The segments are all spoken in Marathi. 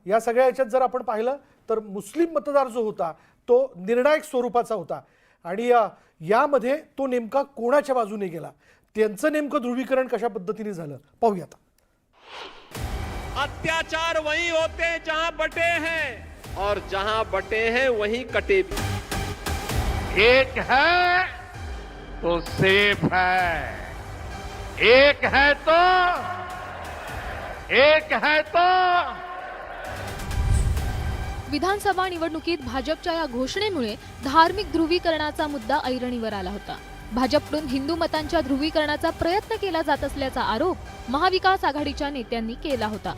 या सगळ्या याच्यात जर आपण पाहिलं तर मुस्लिम मतदार जो होता तो निर्णायक स्वरूपाचा होता आणि यामध्ये तो नेमका कोणाच्या बाजूने गेला, त्यांचं नेमकं ध्रुवीकरण कशा पद्धतीने झालं पाहूयात। अत्याचार वही होते हैं जहां बटे हैं और जहां बटे हैं वहीं कटे भी। एक है तो सेफ है, एक है तो विधानसभा निवडणुकीत भाजपच्या या घोषणेमुळे धार्मिक ध्रुवीकरणाचा मुद्दा ऐरणीवर आला होता। भाजपकडून हिंदू मतांच्या ध्रुवीकरणाचा प्रयत्न केला जात असल्याचा आरोप महाविकास आघाडीच्या नेत्यांनी केला होता।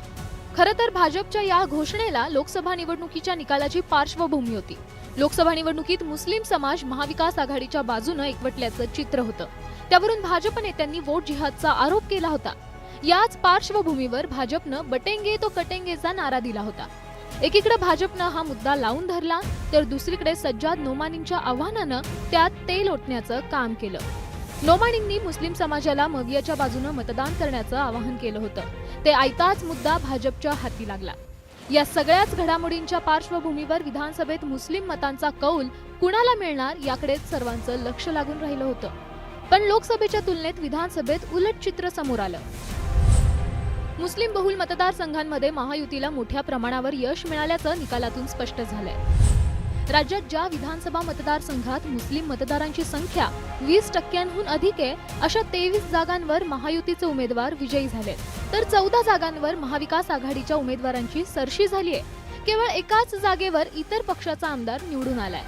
खरं तर भाजपच्या या घोषणेला लोकसभा निवडणुकीच्या निकालाची पार्श्वभूमी होती। लोकसभा निवडणुकीत मुस्लिम समाज महाविकास आघाडीच्या बाजूने एकवटल्याचं चित्र होतं। त्यावरून भाजप नेत्यांनी वोट जिहादचा आरोप केला होता। याच पार्श्वभूमीवर भाजपनं बटेंगे तो कटेंगेचा नारा दिला होता। एकीकडे भाजपनं हा मुद्दा लावून धरला तर दुसरीकडे सज्जाद नोमानींच्या आव्हानानं त्यात तेल ओतण्याचं काम केलं। नोमानींनी मुस्लिम समाजाला मवियाच्या बाजूने मतदान करण्याचं आवाहन केलं होतं। ते ऐताच मुद्दा भाजपच्या हाती लागला। या सगळ्याच घडामोडींच्या पार्श्वभूमीवर विधानसभेत मुस्लिम मतांचा कौल कुणाला मिळणार याकडेच सर्वांचं लक्ष लागून राहिलं होतं। पण लोकसभेच्या तुलनेत विधानसभेत उलट चित्र समोर आलं। मुस्लिम बहुल मतदारसंघांमध्ये महायुतीला मोठ्या प्रमाणावर यश मिळाल्याचं निकालातून स्पष्ट झालंय। राज्यात ज्या विधानसभा मतदारसंघात मुस्लिम मतदारांची संख्या 20% अधिक आहे अशा 23 जागांवर महायुतीचे उमेदवार विजयी झाले, तर 14 जागांवर महाविकास आघाडीच्या उमेदवारांची सरशी झालीय। केवळ एकाच जागेवर इतर पक्षाचा आमदार निवडून आलाय।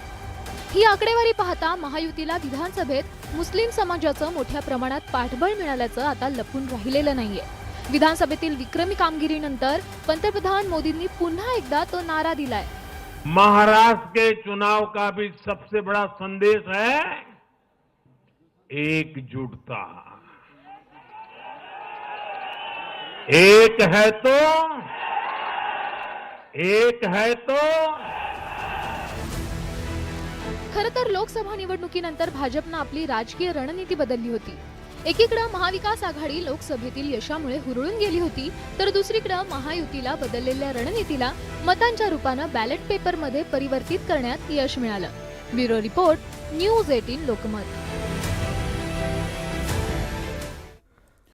ही आकडेवारी पाहता महायुतीला विधानसभेत मुस्लिम समाजाचं मोठ्या प्रमाणात पाठबळ मिळाल्याचं आता लपून राहिलेलं नाहीये। विधानसभेतील विक्रमी कामगिरीनंतर पंतप्रधान मोदींनी पुन्हा एकदा तो नारा दिलाय। महाराष्ट्र के चुनाव का भी सबसे बड़ा संदेश है एकजुटता। एक है तो खरं तर लोकसभा निवडणुकीनंतर भाजपनं आपली राजकीय रणनीती बदलली होती। एकीकडे महाविकास आघाडी लोकसभेतील यशामुळे हुरळून गेली होती, तर दुसरीकडे महायुतीला बदललेल्या रणनीतीला मतांच्या रूपाने बॅलेट पेपरमध्ये परिवर्तित करण्यात यश मिळालं। Bureau report, news 18 Lokmat.